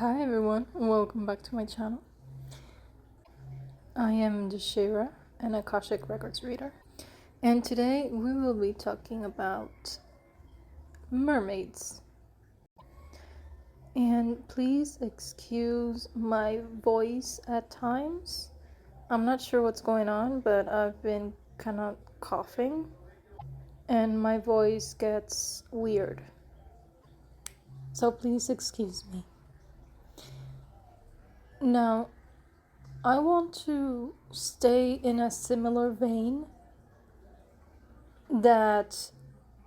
Hi everyone, welcome back to my channel. I am Deshira, an Akashic Records reader, and today we will be talking about mermaids. And please excuse my voice at times. I'm not sure what's going on, but I've been kind of coughing and my voice gets weird. So please excuse me. Now, I want to stay in a similar vein that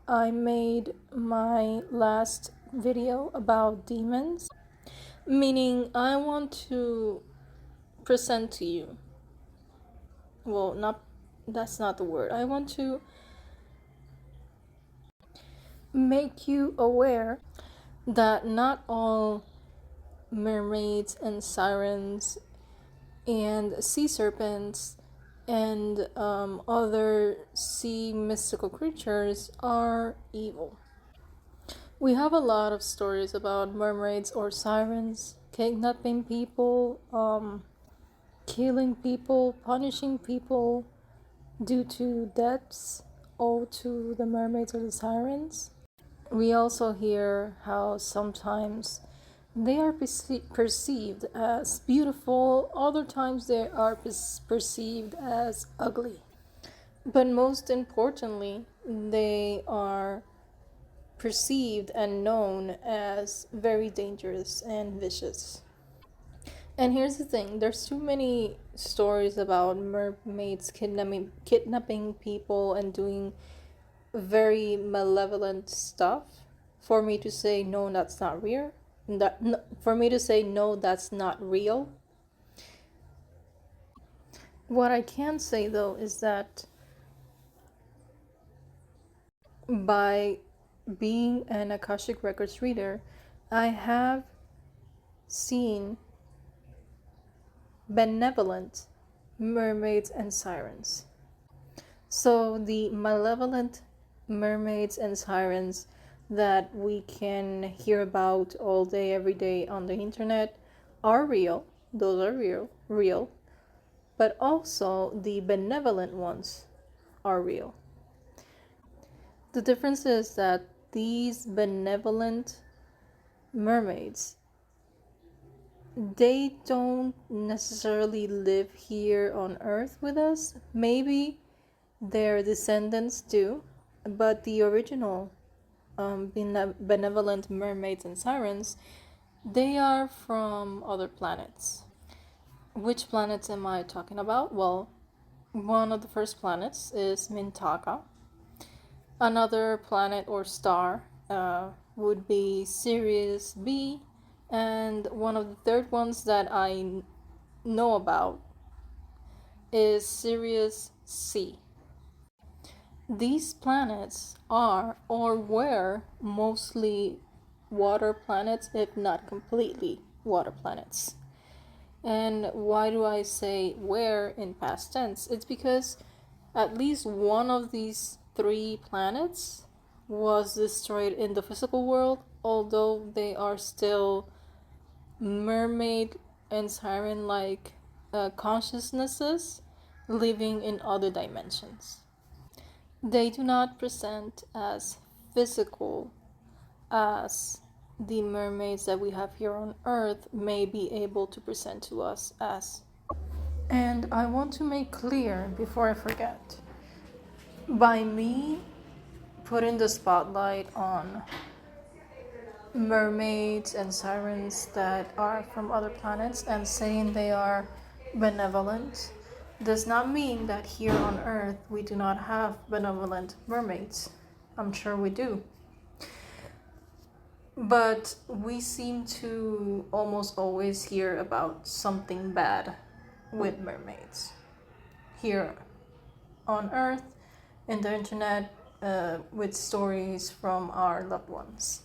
I made my last video about demons, meaning I want to present to you, that's not the word. I want to make you aware that not all mermaids and sirens and sea serpents and other sea mystical creatures are evil. We have a lot of stories about mermaids or sirens kidnapping people, killing people, punishing people due to deaths owed to the mermaids or the sirens. We also hear how sometimes they are perceived as beautiful, other times they are perceived as ugly. But most importantly, they are perceived and known as very dangerous and vicious. And here's the thing, there's too many stories about mermaids kidnapping people and doing very malevolent stuff for me to say no, that's not real. For me to say no, that's not real. What I can say though is that by being an Akashic Records reader, I have seen benevolent mermaids and sirens. So the malevolent mermaids and sirens that we can hear about all day, every day on the internet are real. Those are real. But also the benevolent ones are real. The difference is that these benevolent mermaids, they don't necessarily live here on Earth with us. Maybe their descendants do, but the original benevolent mermaids and sirens, they are from other planets. Which planets am I talking about? Well, one of the first planets is Mintaka. Another planet or star would be siriusb, and one of the third ones that I know about is siriusc. These planets are or were mostly water planets, if not completely water planets. And why do I say were in past tense? It's because at least one of these three planets was destroyed in the physical world, although they are still mermaid and siren-like consciousnesses living in other dimensions. They do not present as physical as the mermaids that we have here on Earth may be able to present to us as. And I want to make clear before I forget, by me putting the spotlight on mermaids and sirens that are from other planets and saying they are benevolent does not mean that here on Earth we do not have benevolent mermaids. I'm sure we do. But we seem to almost always hear about something bad with mermaids here on Earth, in the internet, with stories from our loved ones.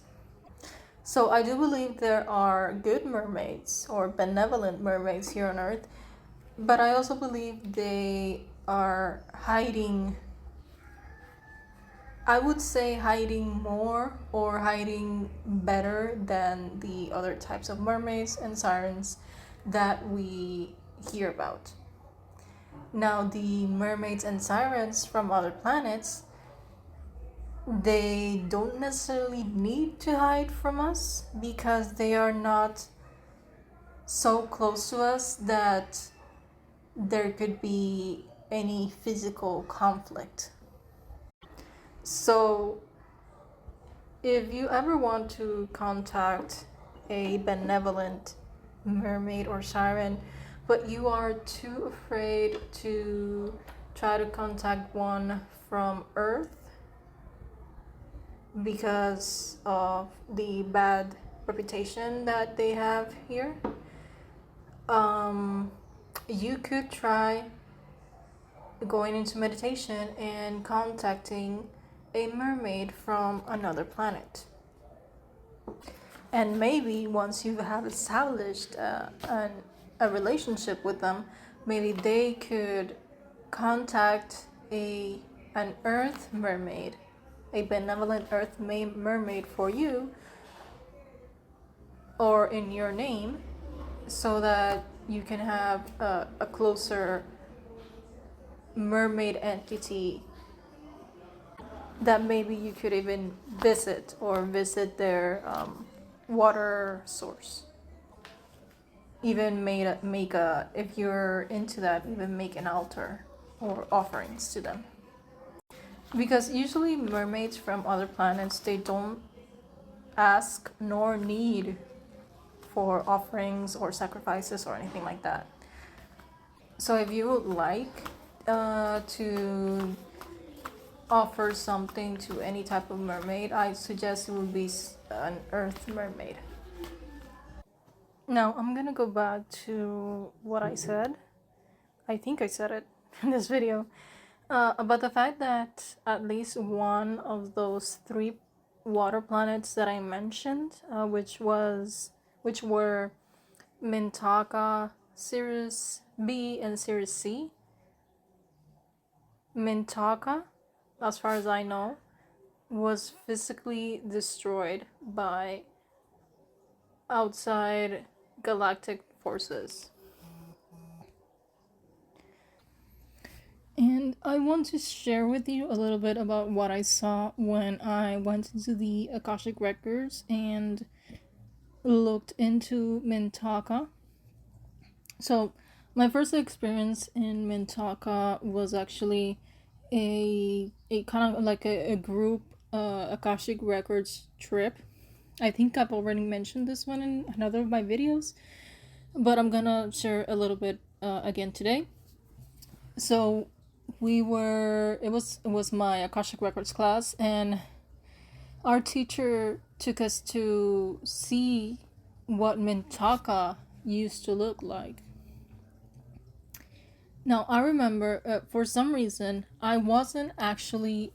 So I do believe there are good mermaids or benevolent mermaids here on Earth, but I also believe they are hiding I would say hiding more or hiding better than the other types of mermaids and sirens that we hear about. Now, the mermaids and sirens from other planets, they don't necessarily need to hide from us because they are not so close to us that there could be any physical conflict. So, if you ever want to contact a benevolent mermaid or siren, but you are too afraid to try to contact one from Earth because of the bad reputation that they have here, you could try going into meditation and contacting a mermaid from another planet. And maybe once you have established a relationship with them, maybe they could contact an earth mermaid, a benevolent earth mermaid for you or in your name, so that you can have a closer mermaid entity that maybe you could even visit their water source. Even make a, if you're into that, even make an altar or offerings to them. Because usually mermaids from other planets, they don't ask nor need for offerings or sacrifices or anything like that. So if you would like to offer something to any type of mermaid, I suggest it would be an earth mermaid. Now I'm gonna go back to what I said. I think I said it in this video about the fact that at least one of those 3 water planets that I mentioned, which were Mintaka, siriusb, and siriusc. Mintaka, as far as I know, was physically destroyed by outside galactic forces. And I want to share with you a little bit about what I saw when I went into the Akashic Records and looked into Mintaka. So, my first experience in Mintaka was actually a kind of like a group Akashic Records trip. I think I've already mentioned this one in another of my videos, but I'm gonna share a little bit again today. So it was my Akashic Records class, and our teacher took us to see what Mintaka used to look like. Now, I remember for some reason I wasn't actually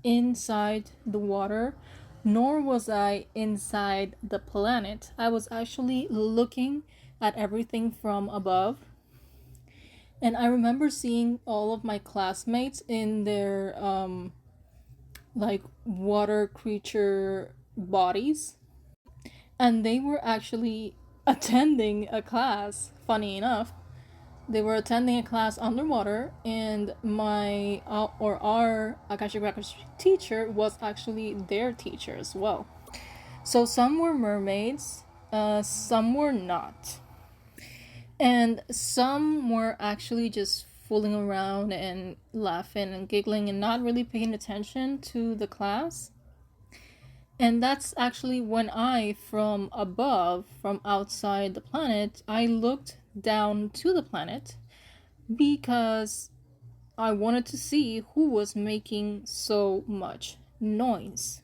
inside the water, nor was I inside the planet. I was actually looking at everything from above. And I remember seeing all of my classmates in their like water creature bodies, and they were actually attending a class. Funny enough, they were attending a class underwater, and our Akashic Records teacher was actually their teacher as well. So some were mermaids, some were not. And some were actually just fooling around and laughing and giggling and not really paying attention to the class. And that's actually when I, from above, from outside the planet, I looked down to the planet because I wanted to see who was making so much noise.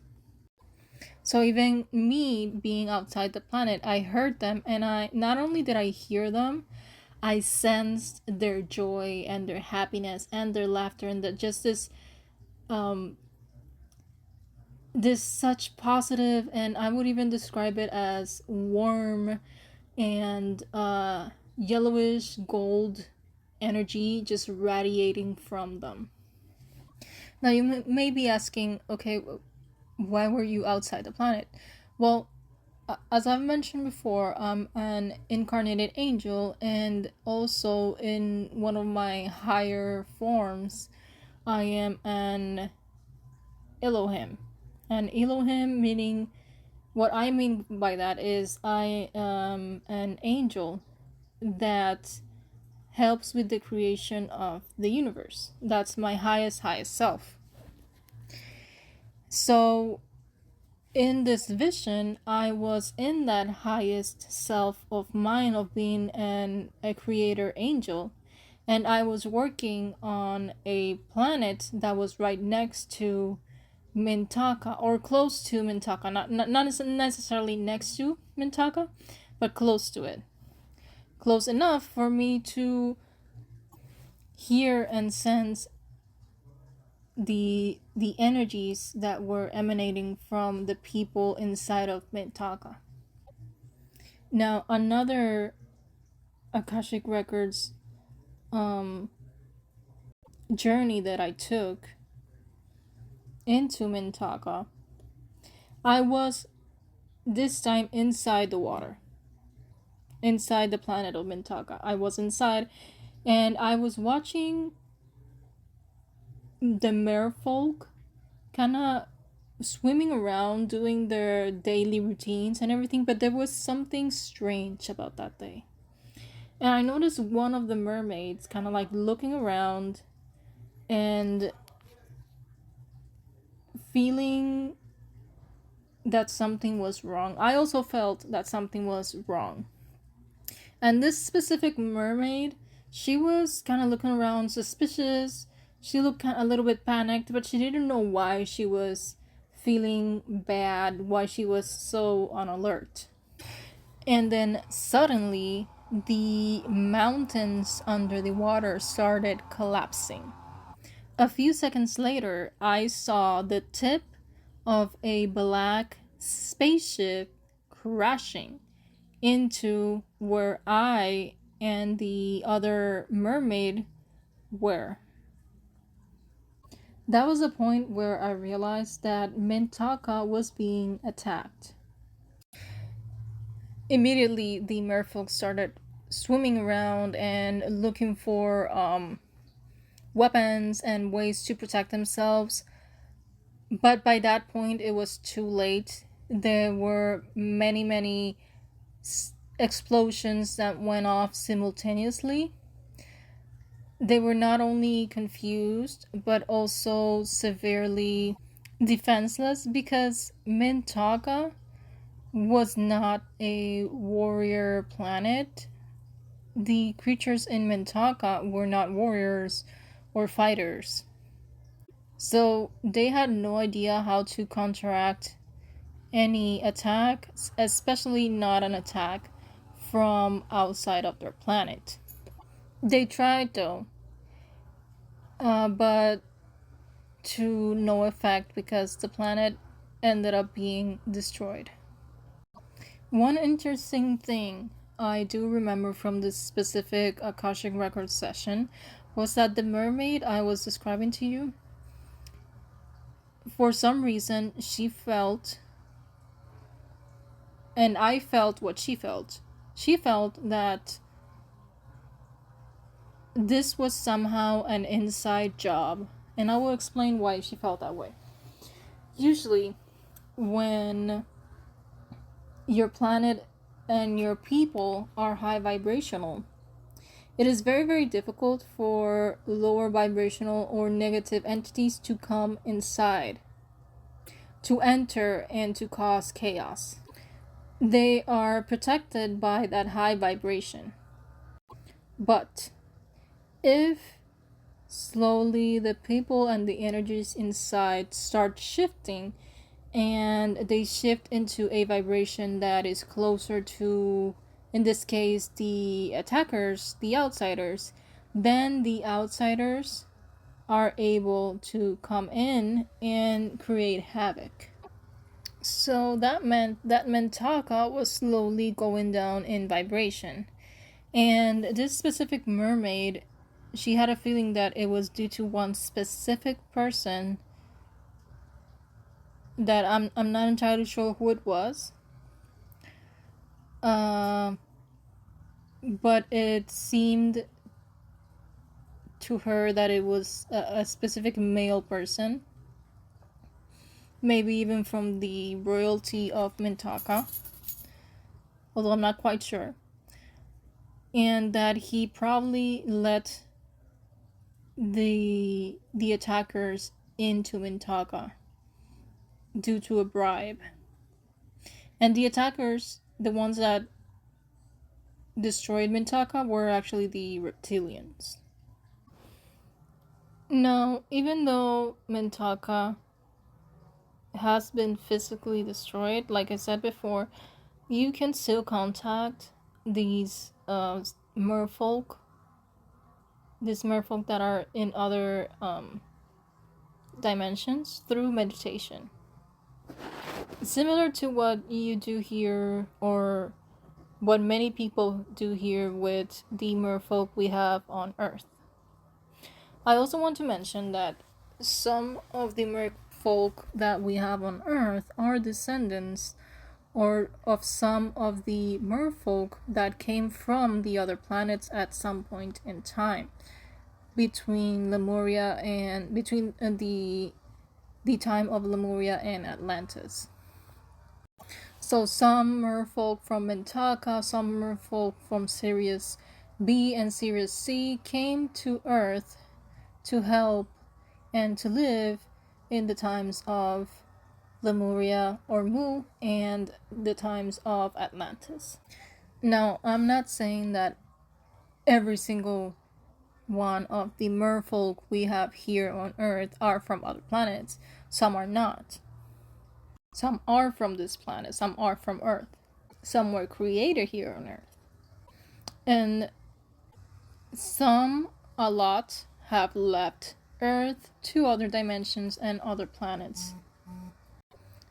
So even me being outside the planet, I heard them, and I not only did I hear them, I sensed their joy and their happiness and their laughter, and just this such positive, and I would even describe it as warm and yellowish gold energy just radiating from them. Now you may be asking, okay, why were you outside the planet? Well, as I've mentioned before, I'm an incarnated angel, and also in one of my higher forms, I am an Elohim. An Elohim meaning, what I mean by that is I am an angel that helps with the creation of the universe. That's my highest self. So in this vision, I was in that highest self of mine of being a creator angel, and I was working on a planet that was right next to Mintaka, or close to Mintaka, not necessarily next to Mintaka, but close to it. Close enough for me to hear and sense the energies that were emanating from the people inside of Mintaka. Now, another Akashic Records journey that I took into Mintaka, I was this time inside the water, inside the planet of Mintaka. I was inside, and I was watching the merfolk kind of swimming around doing their daily routines and everything, but there was something strange about that day. And I noticed one of the mermaids kind of like looking around and feeling that something was wrong. I also felt that something was wrong. And this specific mermaid, she was kind of looking around suspicious. She looked a little bit panicked, but she didn't know why she was feeling bad, why she was so on alert. And then suddenly, the mountains under the water started collapsing. A few seconds later, I saw the tip of a black spaceship crashing into where I and the other mermaid were. That was the point where I realized that Mintaka was being attacked. Immediately, the merfolk started swimming around and looking for weapons and ways to protect themselves. But by that point, it was too late. There were many explosions that went off simultaneously. They were not only confused, but also severely defenseless, because Mintaka was not a warrior planet. The creatures in Mintaka were not warriors or fighters. So they had no idea how to counteract any attack, especially not an attack from outside of their planet. They tried though, but to no effect, because the planet ended up being destroyed. One interesting thing I do remember from this specific Akashic Records session was that the mermaid I was describing to you, for some reason, she felt, and I felt what she felt. She felt that this was somehow an inside job, and I will explain why she felt that way. Usually, when your planet and your people are high vibrational, it is very difficult for lower vibrational or negative entities to come inside, to enter and to cause chaos. They are protected by that high vibration. But if slowly the people and the energies inside start shifting, and they shift into a vibration that is closer to, in this case, the attackers, the outsiders, then the outsiders are able to come in and create havoc. So that meant that Mintaka was slowly going down in vibration. And this specific mermaid she had a feeling that it was due to one specific person that I'm not entirely sure who it was. But it seemed to her that it was a specific male person, maybe even from the royalty of Mintaka, although I'm not quite sure, and that he probably let the attackers into Mintaka due to a bribe. And the attackers, the ones that destroyed Mintaka, were actually the reptilians. Now, even though Mintaka has been physically destroyed, like I said before, you can still contact these merfolk. These merfolk that are in other dimensions through meditation. Similar to what you do here, or what many people do here with the merfolk we have on Earth. I also want to mention that some of the merfolk that we have on Earth are descendants or of some of the merfolk that came from the other planets at some point in time, between Lemuria and between the time of Lemuria and Atlantis. So some merfolk from Mintaka, some merfolk from Sirius B and Sirius C came to Earth to help and to live in the times of Lemuria or Mu and the times of Atlantis. Now, I'm not saying that every single one of the merfolk we have here on Earth are from other planets. Some are not. Some are from this planet, some are from Earth. Some were created here on Earth. And a lot, have left Earth to other dimensions and other planets.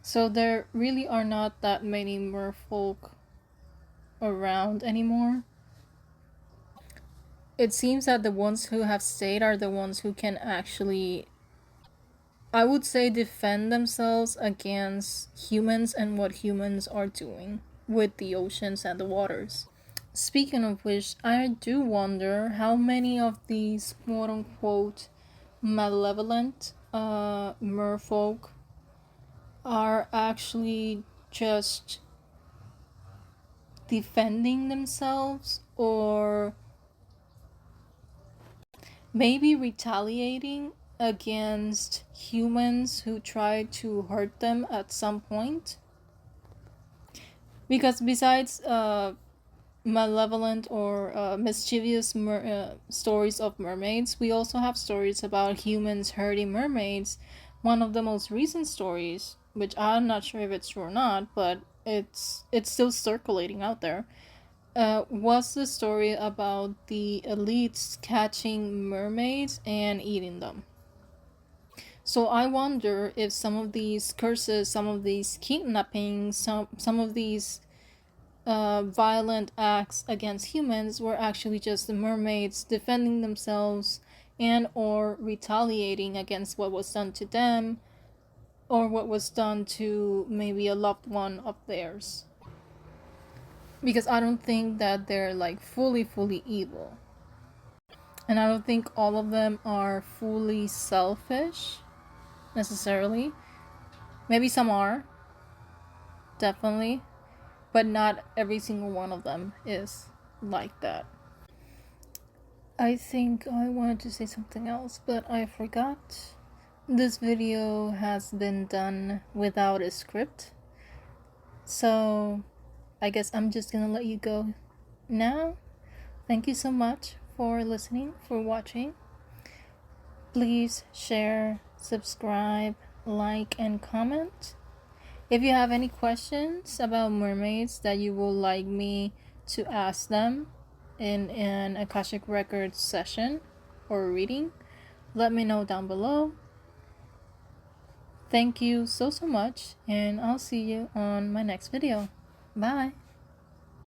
So there really are not that many merfolk around anymore. It seems that the ones who have stayed are the ones who can actually, I would say, defend themselves against humans and what humans are doing with the oceans and the waters. Speaking of which, I do wonder how many of these quote-unquote malevolent merfolk are actually just defending themselves, or maybe retaliating against humans who try to hurt them at some point. Because besides malevolent or mischievous stories of mermaids, we also have stories about humans hurting mermaids. One of the most recent stories, which I'm not sure if it's true or not, but it's still circulating out there, was the story about the elites catching mermaids and eating them. So I wonder if some of these curses, some of these kidnappings, some of these violent acts against humans were actually just the mermaids defending themselves and or retaliating against what was done to them, or what was done to maybe a loved one of theirs. Because I don't think that they're like fully evil. And I don't think all of them are fully selfish necessarily. Maybe some are, definitely, but not every single one of them is like that. I think I wanted to say something else, but I forgot. This video has been done without a script, so I guess I'm just gonna let you go now. Thank you so much for listening, for watching. Please share, subscribe, like, and comment. If you have any questions about mermaids that you would like me to ask them in an Akashic Records session or reading, let me know down below. Thank you so much, and I'll see you on my next video. Bye!